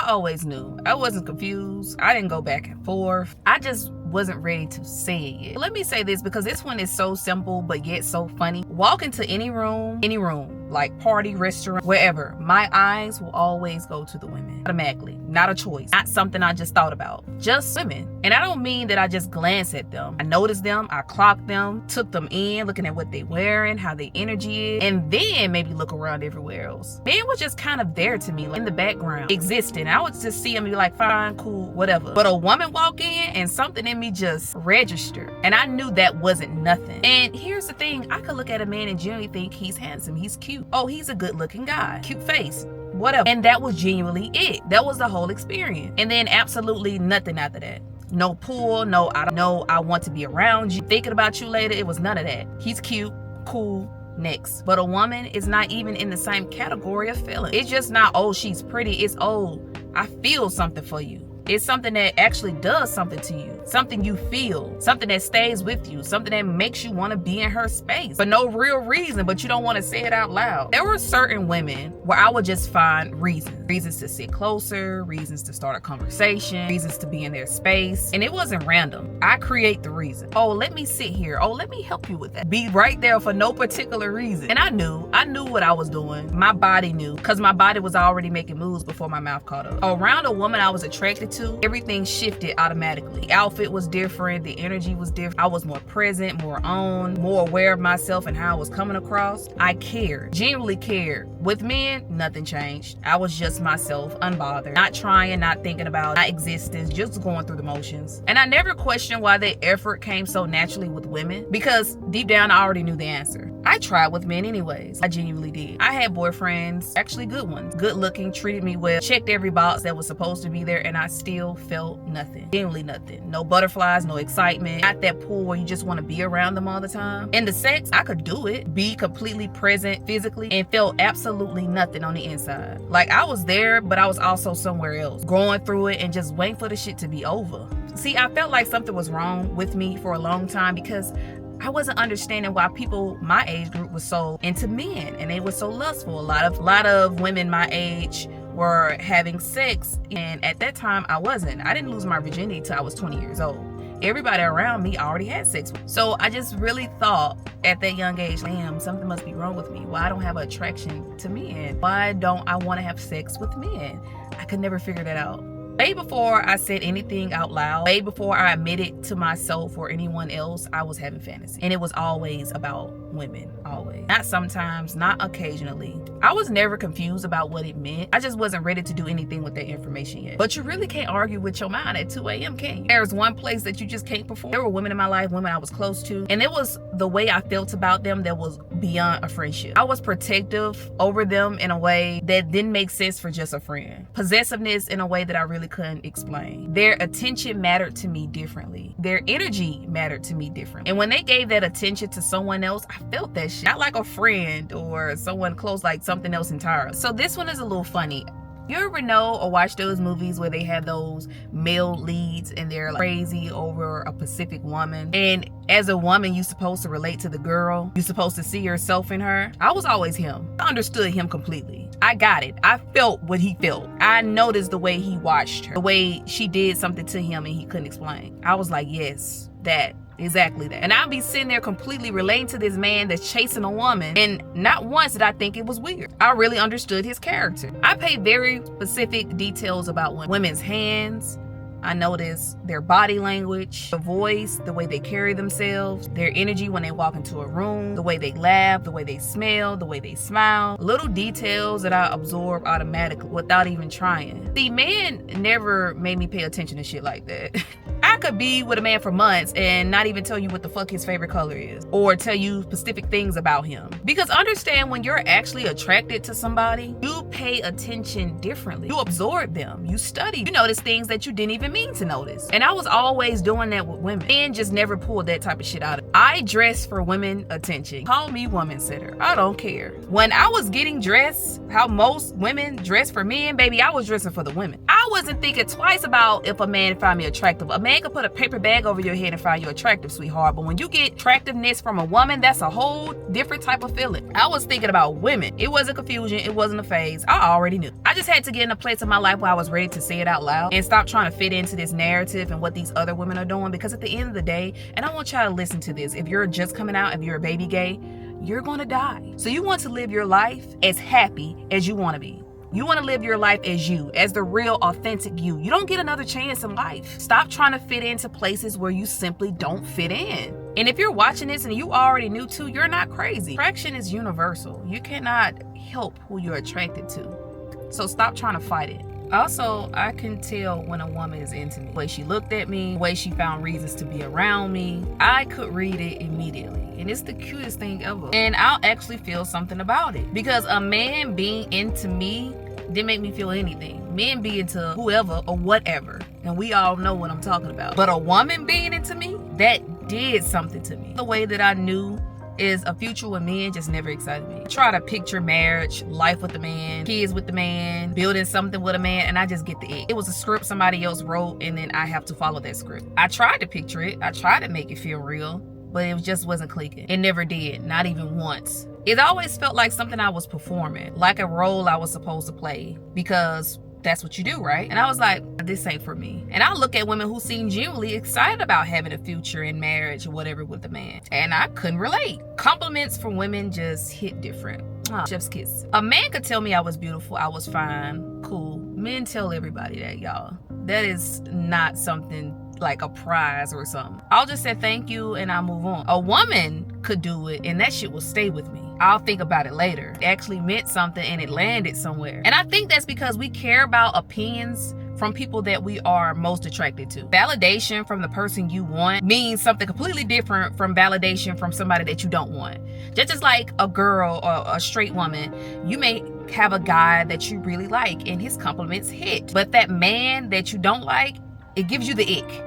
always knew. I wasn't confused. I didn't go back and forth. I just wasn't ready to say it yet. Let me say this because this one is so simple but yet so funny. Walk into any room, like party, restaurant, wherever, my eyes will always go to the women automatically. Not a choice, not something I just thought about, just women. And I don't mean that I just glance at them. I noticed them, I clocked them, took them in, looking at what they wearing, how their energy is, and then maybe look around everywhere else. Men was just kind of there to me, like in the background, existing. I would just see them and be like, fine, cool, whatever. But a woman walk in and something in me just registered, and I knew that wasn't nothing. And here's the thing, I could look at a man and genuinely think he's handsome, he's cute, oh, he's a good looking guy, cute face, whatever. And that was genuinely it. That was the whole experience. And then absolutely nothing after that. No pull, no I don't know, I want to be around you, thinking about you later. It was none of that. He's cute, cool, next. But a woman is not even in the same category of feeling. It's just not, oh, she's pretty. It's, oh, I feel something for you. It's something that actually does something to you, something you feel, something that stays with you, something that makes you want to be in her space for no real reason, but you don't want to say it out loud. There were certain women where I would just find reasons to sit closer, reasons to start a conversation, reasons to be in their space. And it wasn't random. I create the reason. Oh, let me sit here. Oh, let me help you with that. Be right there for no particular reason. And I knew what I was doing. My body knew, because my body was already making moves before my mouth caught up. Around a woman I was attracted to, everything shifted automatically. The outfit was different, the energy was different. I was more present, more on, more aware of myself and how I was coming across. I cared, genuinely cared. With men, nothing changed. I was just myself, unbothered, not trying, not thinking about my existence, just going through the motions. And I never questioned why the effort came so naturally with women, because deep down I already knew the answer. I tried with men anyways. I genuinely did. I had boyfriends, actually good ones, good looking, treated me well, checked every box that was supposed to be there, and I still felt nothing. Genuinely nothing. No butterflies, no excitement. Not that pull where you just want to be around them all the time. And the sex, I could do it, be completely present physically, and felt absolutely nothing on the inside. Like I was there, but I was also somewhere else, going through it and just waiting for the shit to be over. See, I felt like something was wrong with me for a long time because I wasn't understanding why people my age group was so into men and they were so lustful. A lot of women my age were having sex, and at that time I wasn't. I didn't lose my virginity till I was 20 years old. Everybody around me already had sex. So I just really thought at that young age, damn, something must be wrong with me. Why I don't have an attraction to men? Why don't I want to have sex with men? I could never figure that out. Way before I said anything out loud, way before I admitted to myself or anyone else, I was having fantasy. And it was always about women, always. Not sometimes, not occasionally. I was never confused about what it meant. I just wasn't ready to do anything with that information yet. But you really can't argue with your mind at 2 a.m., can you? There's one place that you just can't perform. There were women in my life, women I was close to, and it was the way I felt about them that was beyond a friendship. I was protective over them in a way that didn't make sense for just a friend. Possessiveness in a way that I really couldn't explain. Their attention mattered to me differently. Their energy mattered to me differently. And when they gave that attention to someone else, I felt that shit. Not like a friend or someone close, like something else entirely. So this one is a little funny. You ever know or watch those movies where they have those male leads and they're like crazy over a specific woman? And as a woman, you're supposed to relate to the girl. You're supposed to see yourself in her. I was always him. I understood him completely. I got it. I felt what he felt. I noticed the way he watched her, the way she did something to him and he couldn't explain. I was like, yes, that. Exactly that. And I'll be sitting there completely relating to this man that's chasing a woman, and not once did I think it was weird. I really understood his character. I paid very specific details about women's hands. I noticed their body language, the voice, the way they carry themselves, their energy when they walk into a room, the way they laugh, the way they smell, the way they smile. Little details that I absorb automatically without even trying. See, men never made me pay attention to shit like that. I could be with a man for months and not even tell you what the fuck his favorite color is or tell you specific things about him. Because understand, when you're actually attracted to somebody, you pay attention differently. You absorb them. You study. You notice things that you didn't even mean to notice. And I was always doing that with women. Men just never pulled that type of shit out of me. I dress for women attention. Call me woman sitter. I don't care. When I was getting dressed, how most women dress for men, baby, I was dressing for the women. I wasn't thinking twice about if a man found me attractive. A man could put a paper bag over your head and find you attractive, sweetheart. But when you get attractiveness from a woman, that's a whole different type of feeling. I was thinking about women. It wasn't confusion. It wasn't a phase. I already knew. I just had to get in a place in my life where I was ready to say it out loud and stop trying to fit into this narrative and what these other women are doing. Because at the end of the day, and I want y'all to listen to this, if you're just coming out, if you're a baby gay, you're going to die. So you want to live your life as happy as you want to be. You want to live your life as you, as the real, authentic you. You don't get another chance in life. Stop trying to fit into places where you simply don't fit in. And if you're watching this and you already knew too, you're not crazy. Attraction is universal. You cannot help who you're attracted to. So stop trying to fight it. Also, I can tell when a woman is into me. The way she looked at me, the way she found reasons to be around me. I could read it immediately. And it's the cutest thing ever. And I'll actually feel something about it. Because a man being into me didn't make me feel anything. Men be into whoever or whatever. And we all know what I'm talking about. But a woman being into me, that did something to me. The way that I knew is a future with men just never excited me. Try to picture marriage, life with the man, kids with the man, building something with a man, and I just get the ick. It was a script somebody else wrote, and then I have to follow that script. I tried to picture it. I tried to make it feel real, but it just wasn't clicking. It never did, not even once. It always felt like something I was performing, like a role I was supposed to play, because that's what you do, right? And I was like, this ain't for me. And I look at women who seem genuinely excited about having a future in marriage or whatever with a man, and I couldn't relate. Compliments from women just hit different. Chef's kiss. A man could tell me I was beautiful, I was fine, cool. Men tell everybody that, y'all. That is not something like a prize or something. I'll just say thank you and I'll move on. A woman could do it and that shit will stay with me. I'll think about it later. It actually meant something and it landed somewhere. And I think that's because we care about opinions from people that we are most attracted to. Validation from the person you want means something completely different from validation from somebody that you don't want. Just as like a girl or a straight woman, you may have a guy that you really like and his compliments hit. But that man that you don't like, it gives you the ick.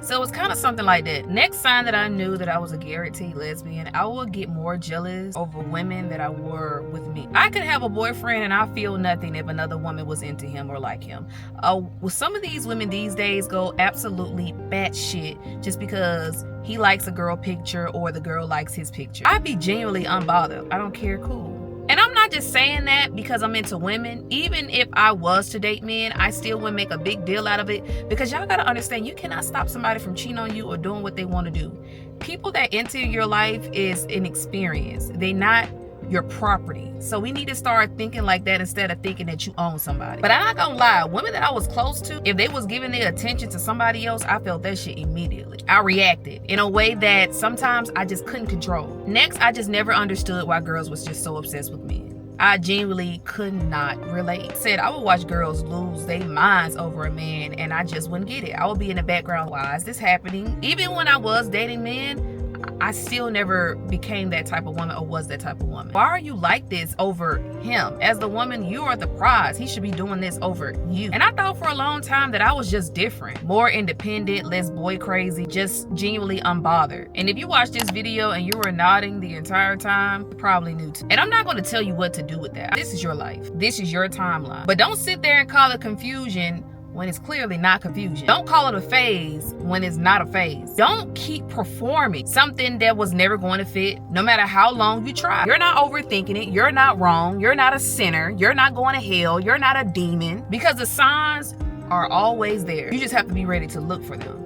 So it's kind of something like that. Next sign that I knew that I was a guaranteed lesbian, I would get more jealous over women that I were with me. I could have a boyfriend and I feel nothing if another woman was into him or like him. Well, some of these women these days go absolutely batshit just because he likes a girl picture or the girl likes his picture. I'd be genuinely unbothered. I don't care, cool. And I'm not just saying that because I'm into women. Even if I was to date men, I still wouldn't make a big deal out of it, because y'all gotta understand, you cannot stop somebody from cheating on you or doing what they want to do. People that enter your life is an experience. They're not your property. So we need to start thinking like that instead of thinking that you own somebody. But I'm not gonna lie, women that I was close to, if they was giving their attention to somebody else, I felt that shit immediately. I reacted in a way that sometimes I just couldn't control. Next, I just never understood why girls was just so obsessed with me. I genuinely could not relate. Said I would watch girls lose their minds over a man and I just wouldn't get it. I would be in the background, why is this happening? Even when I was dating men, I still never became that type of woman or was that type of woman. Why are you like this over him? As the woman, you are the prize. He should be doing this over you. And I thought for a long time that I was just different, more independent, less boy crazy, just genuinely unbothered. And if you watch this video and you were nodding the entire time, you probably knew too. And I'm not going to tell you what to do with that. This is your life. This is your timeline. But don't sit there and call it confusion when it's clearly not confusion. Don't call it a phase when it's not a phase. Don't keep performing something that was never going to fit, no matter how long you try. You're not overthinking it. You're not wrong. You're not a sinner. You're not going to hell. You're not a demon, because the signs are always there. You just have to be ready to look for them.